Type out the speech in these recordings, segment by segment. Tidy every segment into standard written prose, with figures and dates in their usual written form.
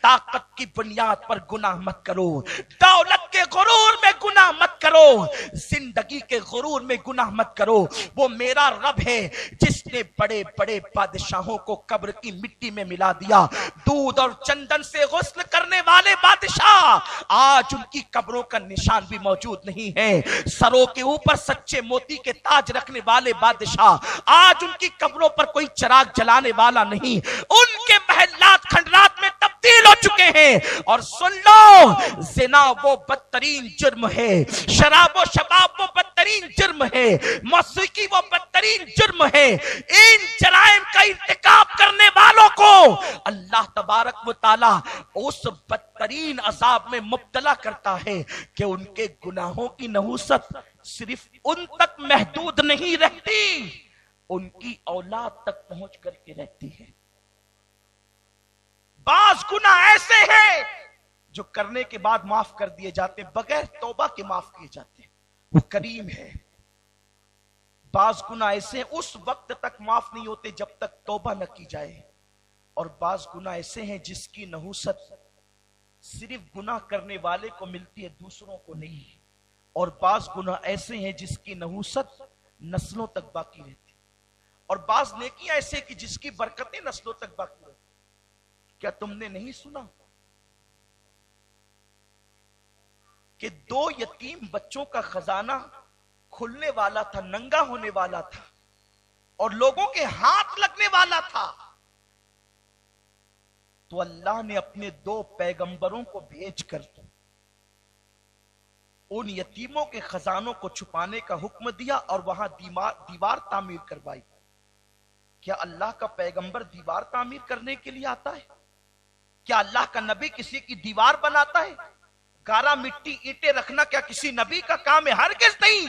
طاقت کی بنیاد پر گناہ مت کرو، دولت کے غرور میں گناہ مت کرو، زندگی کے غرور میں گناہ مت کرو۔ وہ میرا رب ہے جس نے بڑے بڑے بادشاہوں کو قبر کی مٹی میں ملا دیا۔ دودھ اور چندن سے غسل کرنے والے بادشاہ آج ان کی قبروں کا نشان بھی موجود نہیں ہے۔ سروں کے اوپر سچے موتی کے تاج رکھنے والے بادشاہ آج ان کی قبروں پر کوئی چراغ جلانے والا نہیں، ان کے محلات کھنڈرات میں تبدیل ہو چکے ہیں۔ اور سن لو، زنا وہ بدترین جرم ہے، شراب و شباب وہ بدترین جرم ہے، موسیقی وہ بدترین جرم ہے۔ ان جرائم کا ارتکاب کرنے والوں کو اللہ تبارک و تعالی اس بدترین عذاب میں مبتلا کرتا ہے کہ ان کے گناہوں کی نحوست صرف ان تک محدود نہیں رہتی، ان کی اولاد تک پہنچ کر کے رہتی ہے۔ بعض گناہ ایسے ہیں جو کرنے کے بعد معاف کر دیے جاتے ہیں، بغیر توبہ کے معاف کیے جاتے ہیں، وہ کریم ہے۔ بعض گناہ ایسے ہیں اس وقت تک معاف نہیں ہوتے جب تک توبہ نہ کی جائے، اور بعض گناہ ایسے ہیں جس کی نحوست صرف گناہ کرنے والے کو ملتی ہے، دوسروں کو نہیں، اور بعض گناہ ایسے ہیں جس کی نحوست نسلوں تک باقی رہتی، اور بعض نیکیاں ایسے کہ جس کی برکتیں نسلوں تک باقی رہتی۔ کیا تم نے نہیں سنا کہ 2 یتیم بچوں کا خزانہ کھلنے والا تھا، ننگا ہونے والا تھا، اور لوگوں کے ہاتھ لگنے والا تھا، تو اللہ نے اپنے 2 پیغمبروں کو بھیج کر ان یتیموں کے خزانوں کو چھپانے کا حکم دیا اور وہاں دیوار تعمیر کروائی۔ کیا اللہ کا پیغمبر دیوار تعمیر کرنے کے لیے آتا ہے؟ کیا اللہ کا نبی کسی کی دیوار بناتا ہے؟ گارا مٹی اینٹیں رکھنا کیا کسی نبی کا کام ہے؟ ہرگز نہیں۔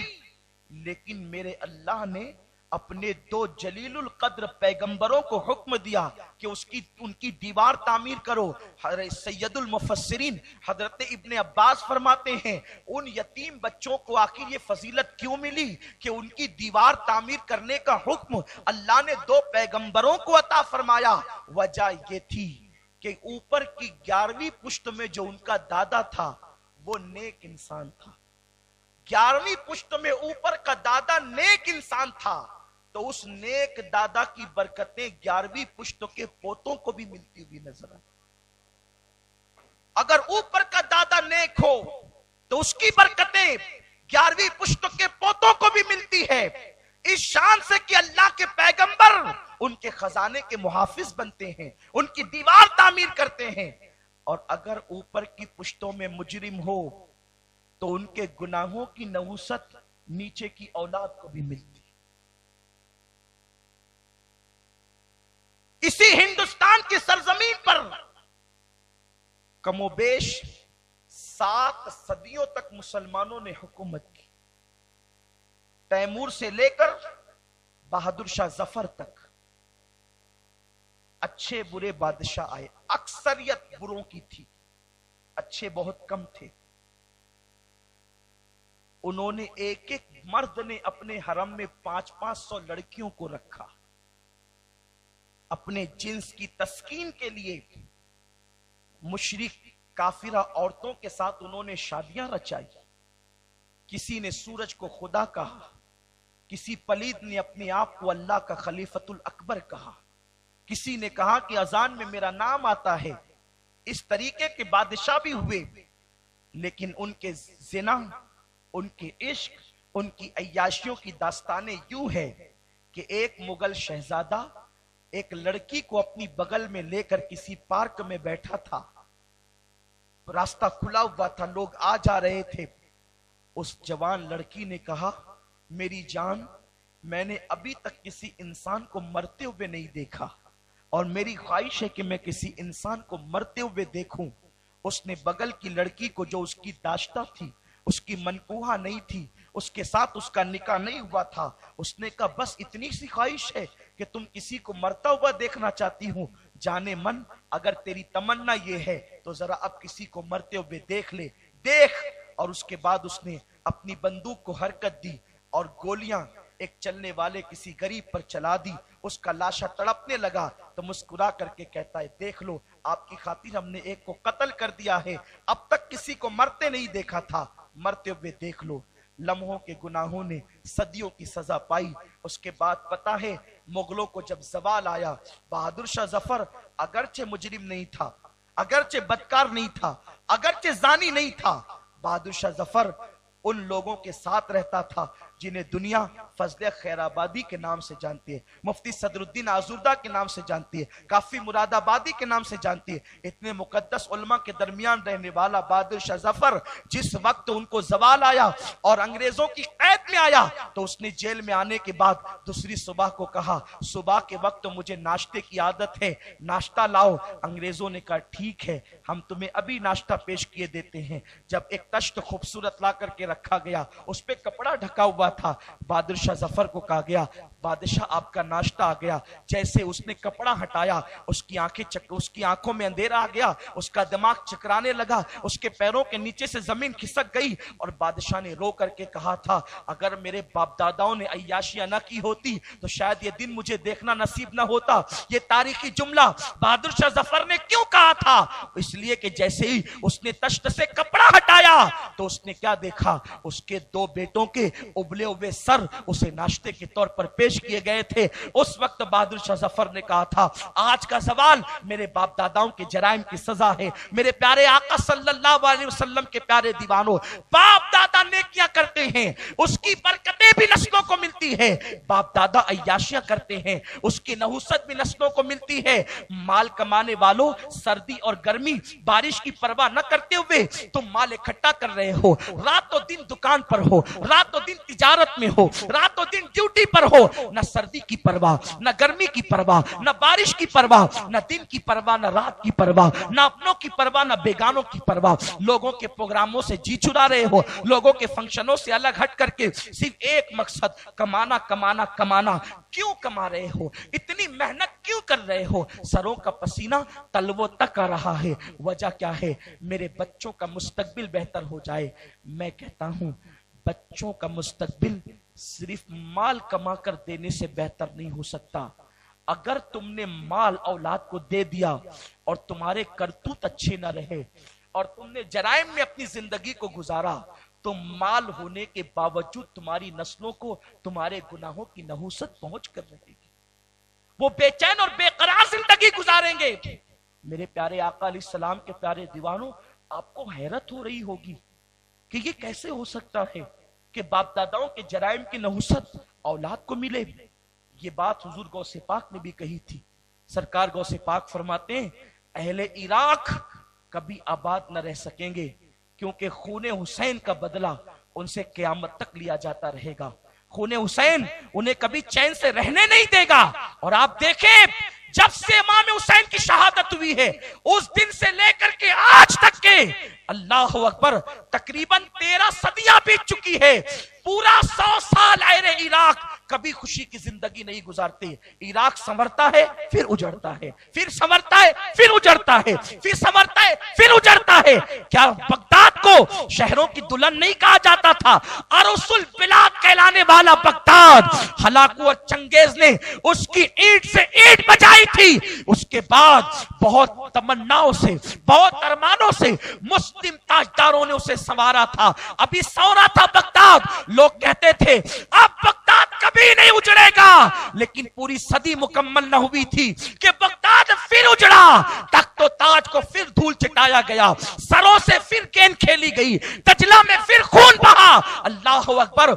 لیکن میرے اللہ نے اپنے 2 جلیل القدر پیغمبروں کو حکم دیا کہ ان کی دیوار تعمیر کرو۔ سید المفسرین حضرت ابن عباس فرماتے ہیں ان یتیم بچوں کو آخر یہ فضیلت کیوں ملی کہ ان کی دیوار تعمیر کرنے کا حکم اللہ نے 2 پیغمبروں کو عطا فرمایا؟ وجہ یہ تھی کہ اوپر کی 11ویں پشت میں جو ان کا دادا تھا وہ نیک انسان تھا، 11ویں پشت میں اوپر کا دادا نیک انسان تھا، تو اس نیک دادا کی برکتیں 11ویں پشت کے پوتوں کو بھی ملتی ہوئی نظر آئی۔ اگر اوپر کا دادا نیک ہو تو اس کی برکتیں 11ویں پشت کے پوتوں کو بھی ملتی ہے، اس شان سے کہ اللہ کے پیغمبر ان کے خزانے کے محافظ بنتے ہیں، ان کی دیوار تعمیر کرتے ہیں۔ اور اگر اوپر کی پشتوں میں مجرم ہو تو ان کے گناہوں کی نحوست نیچے کی اولاد کو بھی ملتی۔ اسی ہندوستان کی سرزمین پر کم و بیش 7 صدیوں تک مسلمانوں نے حکومت کی، تیمور سے لے کر بہادر شاہ ظفر تک۔ اچھے برے بادشاہ آئے، اکثریت بروں کی تھی، اچھے بہت کم تھے۔ انہوں نے ایک مرد نے اپنے حرم میں 500 لڑکیوں کو رکھا، اپنے جنس کی تسکین کے لیے مشرک کافرہ عورتوں کے ساتھ انہوں نے شادیاں رچائی۔ کسی نے سورج کو خدا کہا، کسی پلید نے اپنے آپ کو اللہ کا خلیفۃ الاکبر کہا، کسی نے کہا کہ اذان میں میرا نام آتا ہے۔ اس طریقے کے بادشاہ بھی ہوئے، لیکن ان کے زنا، ان کے عشق، ان کی عیاشیوں کی داستانیں یوں ہے کہ ایک مغل شہزادہ ایک لڑکی کو اپنی بغل میں لے کر کسی پارک میں بیٹھا تھا، راستہ کھلا ہوا تھا، لوگ آ جا رہے تھے۔ اس جوان لڑکی نے کہا، میری جان، میں نے ابھی تک کسی انسان کو مرتے ہوئے نہیں دیکھا، اور میری خواہش ہے کہ میں کسی انسان کو مرتے ہوئے دیکھوں۔ اس نے بغل کی لڑکی کو، جو اس کی داشتہ تھی، اس کی منکوہا نہیں تھی، اس کے ساتھ اس کا نکاح نہیں ہوا تھا، اس نے کہا بس اتنی سی خواہش ہے کہ تم کسی کو مرتا ہوا دیکھنا چاہتی ہوں، جانے من اگر تیری تمنا یہ ہے تو ذرا اب کسی کو مرتے ہوئے دیکھ لے، دیکھ۔ اور اس کے بعد اس نے اپنی بندوق کو حرکت دی اور گولیاں ایک چلنے والے کسی غریب پر چلا دی, اس کا لاشا تڑپنے لگا تو مسکرا کر کے کہتا ہے دیکھ لو آپ کی خاطر ہم نے ایک کو قتل کر دیا ہے, اب تک کسی کو مرتے نہیں دیکھا تھا, مرتے ہوئے دیکھ لو. لمحوں کے گناہوں نے صدیوں کی سزا پائی. اس کے بعد پتا ہے مغلوں کو جب زوال آیا, بہادر شاہ ظفر اگرچہ مجرم نہیں تھا, اگرچہ بدکار نہیں تھا, اگرچہ زانی نہیں تھا, بہادر شاہ ظفر ان لوگوں کے ساتھ رہتا تھا جنہیں دنیا فضل خیر آبادی کے نام سے جانتی ہے, مفتی صدر الدین آزردہ کے نام سے جانتی ہے, کافی مراد آبادی کے نام سے جانتی ہے. اتنے مقدس علماء کے درمیان رہنے والا بہادر شاہ ظفر جس وقت ان کو زوال آیا اور انگریزوں کی قید میں آیا تو اس نے جیل میں آنے کے بعد دوسری صبح کو کہا صبح کے وقت تو مجھے ناشتے کی عادت ہے, ناشتہ لاؤ. انگریزوں نے کہا ٹھیک ہے ہم تمہیں ابھی ناشتہ پیش کیے دیتے ہیں. جب ایک تشت خوبصورت لا کر کے رکھا گیا, اس پہ کپڑا ڈھکا ہوا تھا, بہادر شاہ ظفر کو کہا گیا بادشاہ آپ کا ناشتہ آ گیا. جیسے اس نے کپڑا ہٹایا اس کی آنکھوں میں اندھیرا آ گیا, اس کا دماغ چکرانے لگا, اس کے پیروں کے نیچے سے زمین کھسک گئی اور بادشاہ نے رو کر کے کہا تھا اگر میرے باپ داداؤں نے عیاشیاں نہ کی ہوتی تو شاید یہ دن مجھے دیکھنا نصیب نہ ہوتا. یہ تاریخی جملہ بہادر شاہ ظفر نے کیوں کہا تھا؟ اس لیے کہ جیسے ہی اس نے تشت سے کپڑا ہٹایا تو اس نے کیا دیکھا, اس کے دو بیٹوں کے ابلے ہوئے سر اسے ناشتے کے طور پر پیش کیے گئے تھے. اس وقت بہادر شاہ ظفر نے کہا تھا آج کا زوال میرے باپ داداؤں کے جرائم کی سزا ہے. میرے پیارے آقا صلی اللہ علیہ وسلم کے پیارے دیوانوں, باپ دادا نیکیاں کرتے ہیں اس کی برکتیں بھی نسلوں کو ملتی ہے, باپ دادا عیاشیاں کرتے ہیں اس کی نحوست بھی نسلوں کو ملتی ہے. مال کمانے والوں سردی اور گرمی بارش کی پرواہ نہ کرتے ہوئے تم مال اکٹھا کر رہے ہو, رات و دن دکان پر ہو, رات و دن تجارت میں ہو, رات و دن ڈیوٹی پر ہو, نہ سردی کی پرواہ, نہ گرمی کی پرواہ, نہ بارش کی پرواہ, نہ دن کی پرواہ, نہ رات کی پرواہ, نہ اپنوں کی پرواہ, نہ بیگانوں کی پرواہ. لوگوں کے پروگراموں سے جی چرا رہے ہو, لوگوں کے فنکشنوں سے الگ ہٹ کر کے صرف ایک مقصد کمانا کمانا کمانا. کیوں کما رہے ہو, اتنی محنت کیوں کر رہے ہو؟ سروں کا پسینہ تلووں تک آ رہا ہے, وجہ کیا ہے؟ میرے بچوں کا مستقبل بہتر ہو جائے. میں کہتا ہوں بچوں کا مستقبل صرف مال کما کر دینے سے بہتر نہیں ہو سکتا. اگر تم نے مال اولاد کو دے دیا اور تمہارے کرتوت اچھے نہ رہے اور تم نے جرائم میں اپنی زندگی کو گزارا تو مال ہونے کے باوجود تمہاری نسلوں کو تمہارے گناہوں کی نحوست پہنچ کر رہے گی, وہ بے چین اور بے قرار زندگی گزاریں گے. میرے پیارے آقا علیہ السلام کے پیارے دیوانوں, آپ کو حیرت ہو رہی ہوگی کہ یہ کیسے ہو سکتا ہے کہ باپ داداؤں کے جرائم کی نحوست اولاد کو ملے. یہ بات حضور غوث پاک نے بھی کہی تھی. سرکار غوث پاک فرماتے ہیں اہل عراق کبھی آباد نہ رہ سکیں گے کیونکہ خون حسین کا بدلہ ان سے قیامت تک لیا جاتا رہے گا. خون حسین انہیں کبھی چین سے رہنے نہیں دے گا. اور آپ دیکھیں جب سے امام حسین کی شہادت ہوئی ہے اس دن سے لے کر کے آج تک کے اللہ اکبر تقریباً 13 صدیاں بیت چکی ہے. پورا 100 سال اہل عراق کبھی خوشی کی زندگی نہیں گزارتے. عراق سنورتا ہے پھر اجڑتا ہے, پھر سنورتا ہے پھر اجڑتا ہے, پھر سنورتا ہے پھر اجڑتا ہے. کیا بغداد کو شہروں کی دلہن نہیں کہا جاتا تھا؟ عروس البلاد کہلانے والا بغداد ہلاکو اور چنگیز نے اس کی اینٹ سے اینٹ بجائی تھی. اس کے بعد بہت تمناؤں سے بہت ارمانوں سے مسلم تاجداروں نے اسے سنوارا تھا. ابھی سونا تھا بغداد. لوگ کہتے تھے اب بغداد کبھی نہیں اجڑے گا, لیکن پوری صدی مکمل نہ ہوئی تھی کہ بغداد پھر اجڑا. تخت و تاج کو پھر دھول چٹایا گیا, سروں سے پھر گیند کھیلی گئی, دجلہ میں پھر خون بہا. اللہ اکبر.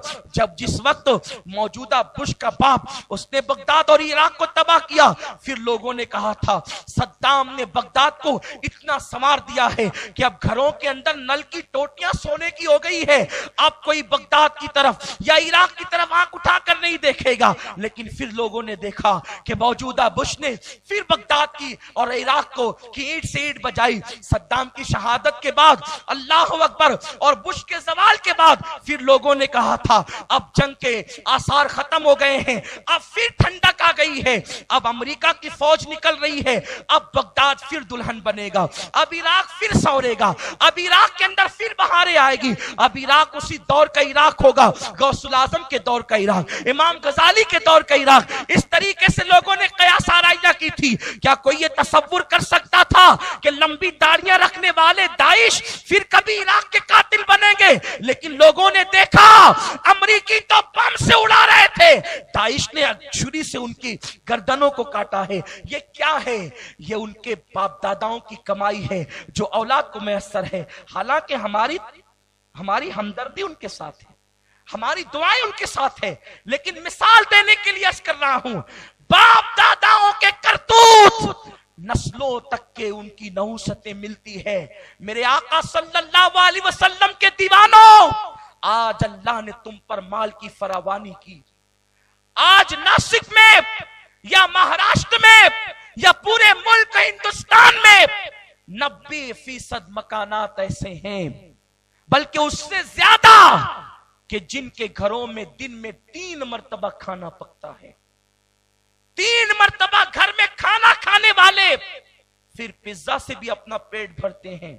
جس وقت موجودہ بش کا باپ اس نے بغداد اور عراق کو تباہ کیا, پھر لوگوں نے کہا تھا صدام نے بغداد کو اتنا سنوار دیا ہے کہ اب گھروں کے اندر نل کی ٹوٹیاں سونے کی ہو گئی ہے, اب کوئی بغداد کی طرف یا عراق کی طرف آنکھ اٹھا کر نہیں دیکھے گا. لیکن پھر لوگوں نے دیکھا کہ موجودہ بش نے پھر بغداد کی اور عراق کو کی اینٹ سے اینٹ بجائی. صدام کی شہادت کے بعد अल्लाह अकबर और बुश के सवाल के बाद फिर लोगों ने कहा था अब जंग के आसार खत्म हो गए हैं, अब फिर ठंडक आ गई है, अब अमेरिका की फौज निकल रही है, अब बगदाद फिर दुल्हन बनेगा, अब इराक फिर सौरेगा, अब इराक के अंदर फिर बहारें आएगी, अब इराक उसी दौर का इराक होगा, गौसुल आजम के दौर का इराक, इमाम गजाली के दौर का इराक। इस तरीके से लोगों ने कयास आराइया की थी। क्या कोई ये तसव्वुर कर सकता था कि लंबी दाढ़ियां रखने वाले दाइश फिर कभी इराक के कातिल बनेंगे? लेकिन लोगों ने देखा अमरीकी तो बम से उड़ा रहे थे, दाइश ने छुरी से उनकी गर्दनों को काटा है। ये क्या है? ये उनके बाप दादाओं की कमाई है जो औलाद को मैसर है। हालांकि हमारी हमदर्दी उनके साथ है, हमारी दुआएं उनके साथ है, लेकिन मिसाल देने के लिए अर्ज कर रहा हूं, बाप दादाओं के करतूत नस्लों तक के उनकी नहुसतें मिलती है। मेरे आका सल्लल्लाहु अलैहि वसल्लम के दीवानों, आज अल्लाह ने तुम पर माल की फरावानी की। आज नासिक में या महाराष्ट्र में या पूरे मुल्क हिंदुस्तान में 90% मकानात ऐसे हैं, बल्कि उससे ज्यादा, कि जिनके घरों में दिन में 3 मर्तबा खाना पकता है। 3 मर्तबा घर में खाना खाने वाले फिर पिज्जा से भी अपना पेट भरते हैं।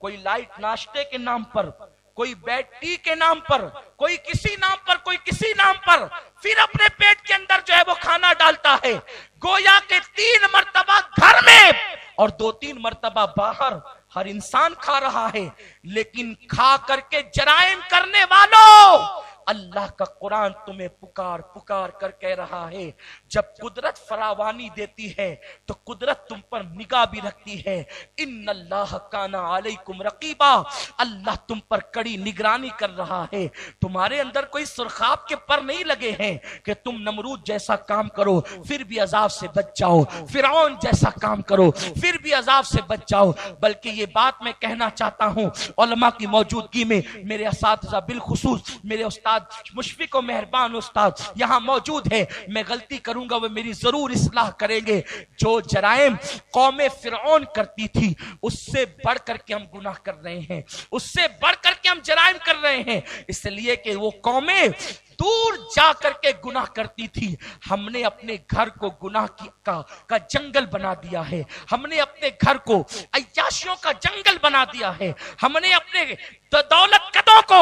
कोई लाइट नाश्ते के नाम पर, कोई बेड टी के नाम पर, कोई किसी नाम पर, कोई किसी नाम पर, फिर अपने पेट के अंदर जो है वो खाना डालता है। गोया के 3 मर्तबा घर में और 2-3 मर्तबा बाहर हर इंसान खा रहा है। लेकिन खा करके जराइम करने वालों, अल्लाह का कुरान तुम्हें पुकार पुकार कर कह रहा है, जब कुदरत फरावानी देती है तो कुदरत तुम पर निगाह भी रखती है। इन्नल्लाह काना अलैकुम रकीबा, अल्लाह तुम पर कड़ी निगरानी कर रहा है। तुम्हारे अंदर कोई सुरखाब के पर नहीं लगे हैं कि तुम नमरूद जैसा काम करो फिर भी अजाब से बच जाओ, फिरौन जैसा काम करो फिर भी अजाब से बच जाओ। बल्कि ये बात मैं कहना चाहता हूं उलमा की मौजूदगी में, मेरे असातिज़ा बिलखुसूस मेरे उस्ताद मुशफिक और मेहरबान उस्ताद यहां मौजूद है, मैं गलती करूंगा वो मेरी जरूर इस्लाह करेंगे। जो जराइम कौमे फिरौन करती थी उससे बढ़ करके हम गुनाह कर रहे हैं, उससे बढ़ करके हम जराइम कर रहे हैं, इसलिए कि वो कौमें दूर जा करके गुनाह करती थी। हमने अपने घर को गुनाह का जंगल बना दिया है, हमने अपने घर को अय्याशियों का जंगल बना दिया है, हमने अपने दौलत कदों को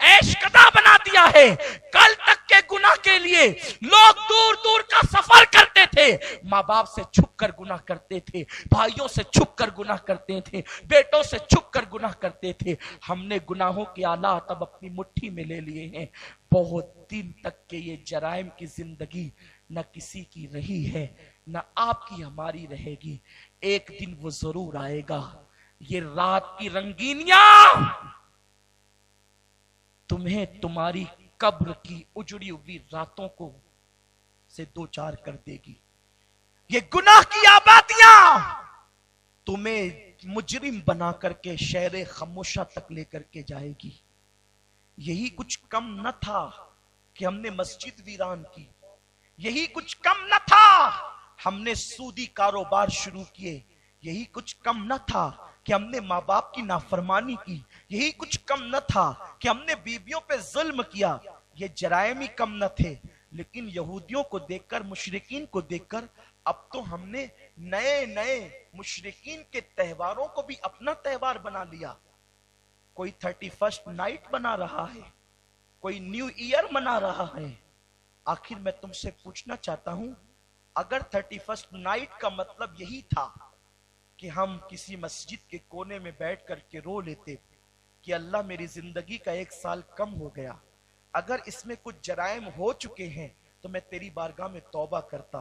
ऐश कदा बना दिया है। कल तक के गुनाह के लिए लोग दूर दूर का सफर करते थे, माँ बाप से छुप कर गुनाह करते थे, भाइयों से छुप कर गुनाह करते थे, बेटों से छुप कर गुनाह करते थे। हमने गुनाहों के आलात अब अपनी मुट्ठी में ले लिए हैं। बहुत दिन तक के ये जराइम की जिंदगी न किसी की रही है, न आपकी हमारी रहेगी। एक दिन वो जरूर आएगा, ये रात की रंगीनियां तुम्हें तुम्हारी कब्र की उजड़ी हुई रातों को से 2-4 कर देगी। ये गुनाह की आबादियां तुम्हें मुजरिम बना करके शहर खामोशा तक लेकर के जाएगी। यही कुछ कम न था कि हमने मस्जिद वीरान की, यही कुछ कम न था हमने सूदी कारोबार शुरू किए, यही कुछ कम न था कि हमने माँ बाप की नाफरमानी की, यही कुछ कम न था कि हमने बीबियों पे जुल्म किया। ये जराइम ही कम न थे, लेकिन यहूदियों को देखकर, मुशरिकीन को देखकर अब तो हमने नए नए मुशरिकीन के त्योहारों को भी अपना त्योहार बना लिया। कोई 31st नाइट बना रहा है, कोई न्यू ईयर मना रहा है। आखिर मैं तुमसे पूछना चाहता हूं, अगर 31st नाइट का मतलब यही था कि हम किसी मस्जिद के कोने में बैठ करके रो लेते कि अल्लाह मेरी जिंदगी का 1 साल कम हो गया, अगर इसमें कुछ जराइम हो चुके हैं तो मैं तेरी बारगाह में तौबा करता,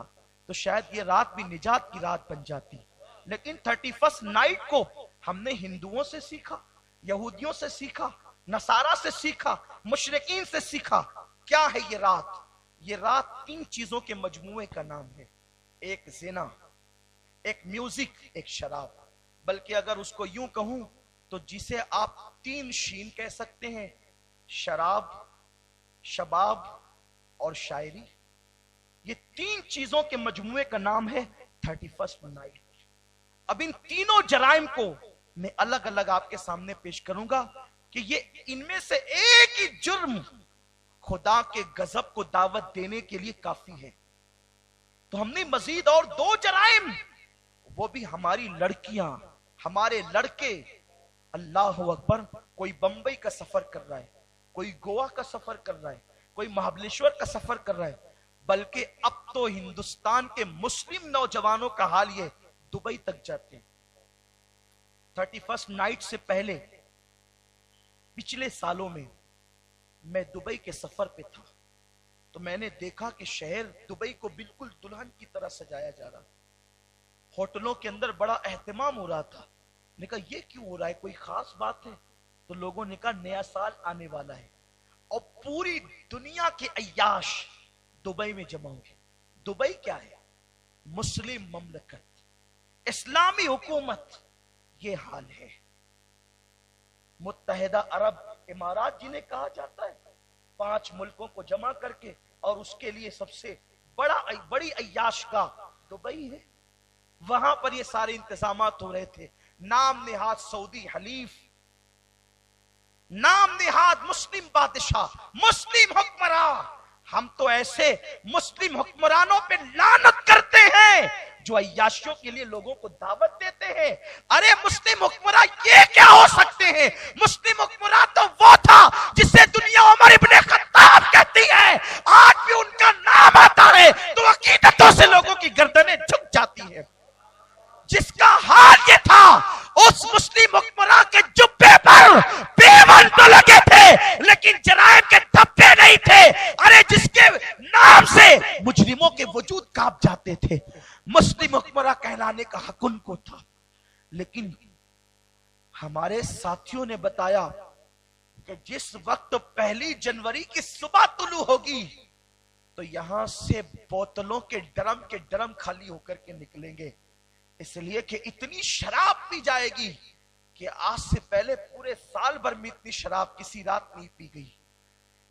तो शायद ये रात भी निजात की रात बन जाती। लेकिन 31st नाइट को हमने हिंदुओं से सीखा, यहूदियों से सीखा, नसारा से सीखा, मुशरिकीन से सीखा। क्या है ये रात? ये रात 3 चीजों के मजमुए का नाम है। एक ज़िना, एक म्यूजिक, एक शराब। बल्कि अगर उसको यूं कहूं तो जिसे आप 3 शीन कह सकते हैं, शराब, शबाब और शायरी। ये 3 चीजों के मजमुए का नाम है 31st नाइट। अब इन तीनों जराइम को मैं अलग अलग आपके सामने पेश करूंगा कि ये इनमें से एक ही जुर्म खुदा के गजब को दावत देने के लिए काफी है। तो हमने मजीद और 2 जराइम, वो भी हमारी लड़कियां, हमारे लड़के, अल्लाह अकबर, कोई बंबई का सफर कर रहा है, कोई गोवा का सफर कर रहा है, कोई महाबलेश्वर का सफर कर रहा है, बल्कि अब तो हिंदुस्तान के मुस्लिम नौजवानों का हाल ये दुबई तक जाते हैं। 31st नाइट से पहले पिछले सालों में मैं दुबई के सफर पे था, तो मैंने देखा कि शहर दुबई को बिल्कुल दुल्हन की तरह सजाया जा रहा, होटलों के अंदर बड़ा एहतमाम हो रहा था। मैंने कहा ये क्यों हो रहा है, कोई खास बात है? तो लोगों ने कहा नया साल आने वाला है और पूरी दुनिया के अय्याश दुबई में जमा होंगे। दुबई क्या है? मुस्लिम ममलकत, इस्लामी हुकूमत, ये हाल है। मुत्तहिदा अरब इमारात जिन्हें कहा जाता है, 5 मुल्कों को जमा करके, और उसके लिए सबसे बड़ी अय्याशगाह दुबई है। वहां पर ये सारे इंतजामात हो रहे थे। नाम निहाद सऊदी हलीफ, नाम निहाद मुस्लिम बादशाह, मुस्लिम हुक्मरान। हम तो ऐसे मुस्लिम हुक्मरानों पे लानत करते हैं जो अय्याशियों के लिए लोगों को दावत देते हैं। अरे मुस्लिम हुक्मरान ये क्या हो सकते हैं? मुस्लिम हुक्मरान तो वो था जिसे दुनिया उमर इब्ने खत्ताब कहती है। आज भी उनका नाम आता है तो अकीदतों से लोगों की गर्दनें झुक जाती है। जिसका हाल ये था, उस मुस्लिम हुक्मरान के जुब्बे पर पेवन तो लगे थे लेकिन जराइम के धब्बे नहीं थे। अरे जिसके नाम से मुजरिमों के वजूद कांप जाते थे, मुस्लिम हुक्मरान कहलाने का हक उनको था। लेकिन हमारे साथियों ने बताया कि जिस वक्त 1 जनवरी की सुबह तुलू होगी तो यहां से बोतलों के ड्रम खाली होकर के निकलेंगे, इसलिए कि इतनी शराब पी जाएगी कि आज से पहले पूरे साल भर में इतनी शराब किसी रात नहीं पी गई।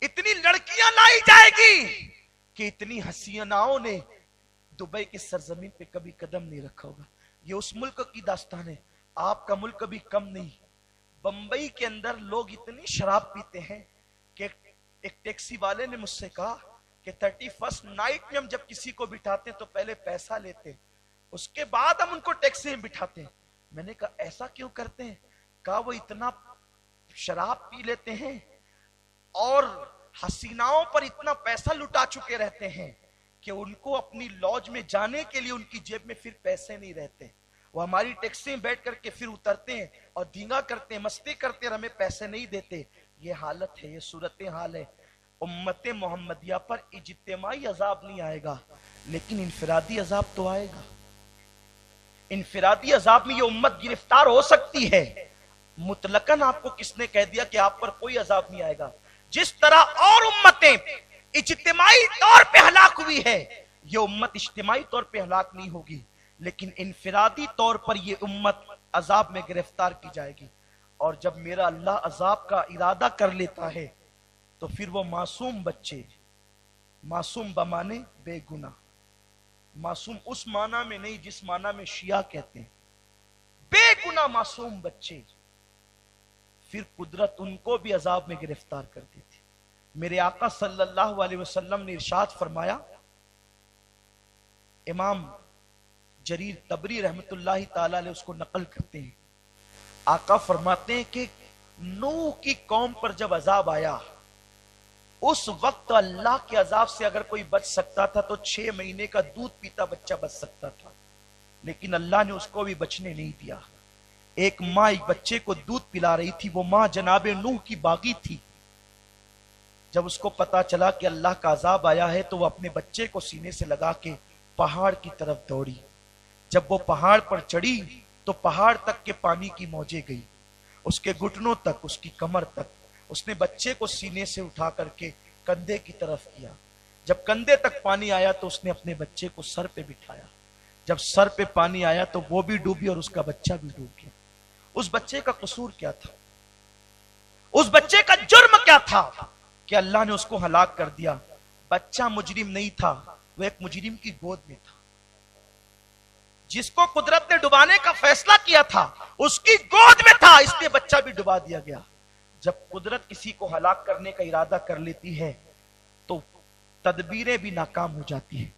इतनी लड़कियां लाई जाएगी कि इतनी हसीनाओं ने दुबई की सरजमीन पे कभी कदम नहीं रखा होगा। ये उस मुल्क की दास्तान है, आपका मुल्क कभी कम नहीं। बंबई के अंदर लोग इतनी शराब पीते हैं कि एक टैक्सी वाले ने मुझसे कहा कि 31st नाइट में हम जब किसी को बिठाते तो पहले पैसा लेते, उसके बाद हम उनको टैक्सी में बिठाते हैं। मैंने कहा ऐसा क्यों करते हैं? कहा वो इतना शराब पी लेते हैं और हसीनाओं पर इतना पैसा लुटा चुके रहते हैं कि उनको अपनी लॉज में जाने के लिए उनकी जेब में फिर पैसे नहीं रहते। वो हमारी टैक्सी में बैठ करके फिर उतरते हैं और धींगा करते हैं, मस्ती करते हैं, हमें पैसे नहीं देते। ये हालत है, ये सूरत हाल है। उम्मत मोहम्मदिया पर इज्तिमाई अजाब नहीं आएगा लेकिन इनफरादी अजाब तो आएगा। इनफरादी अजाब में ये उम्मत गिरफ्तार हो सकती है। मुतलकन आपको किसने कह दिया कि आप पर कोई अजाब नहीं आएगा? जिस तरह और उम्मतें इज्तिमाई तौर पे हलाक हुई है, ये उम्मत इज्तिमाई तौर पे हलाक नहीं होगी लेकिन इनफरादी तौर पर ये उम्मत अजाब में गिरफ्तार की जाएगी। और जब मेरा अल्लाह अजाब का इरादा कर लेता है तो फिर वो मासूम बच्चे, मासूम बमाने बेगुनाह, मासूम उस माना में नहीं जिस माना में शिया कहते हैं, बेगुनाह मासूम बच्चे, फिर कुदरत उनको भी अजाब में गिरफ्तार कर देती। मेरे आका सल्लल्लाहु अलैहि वसल्लम ने इरशाद फरमाया, इमाम जरीर तबरी रहमतुल्लाहि ताला अलैह उसको नकल करते हैं, आका फरमाते हैं कि नूह की कौम पर जब अजाब आया उस वक्त अल्लाह के अजाब से अगर कोई बच सकता था तो 6 महीने का दूध पीता बच्चा बच सकता था, लेकिन अल्लाह ने उसको भी बचने नहीं दिया। एक माँ एक बच्चे को दूध पिला रही थी, वो माँ जनाबे नूह की बागी थी। जब उसको पता चला कि अल्लाह का अजाब आया है तो वो अपने बच्चे को सीने से लगा के पहाड़ की तरफ दौड़ी। जब वो पहाड़ पर चढ़ी तो पहाड़ तक के पानी की मौजें गई, उसके घुटनों तक, उसकी कमर तक। उसने बच्चे को सीने से उठा करके कंधे की तरफ किया। जब कंधे तक पानी आया तो उसने अपने बच्चे को सर पे बिठाया। जब सर पे पानी आया तो वो भी डूबी और उसका बच्चा भी डूब गया। उस बच्चे का कसूर क्या था? उस बच्चे का जुर्म क्या था कि अल्लाह ने उसको हलाक कर दिया? बच्चा मुजरिम नहीं था, वो एक मुजरिम की गोद में था। जिसको कुदरत ने डुबाने का फैसला किया था اس کی گود میں تھا، اس لیے بچہ بھی ڈبا دیا گیا۔ جب قدرت کسی کو ہلاک کرنے کا ارادہ کر لیتی ہے تو تدبیریں بھی ناکام ہو جاتی ہیں۔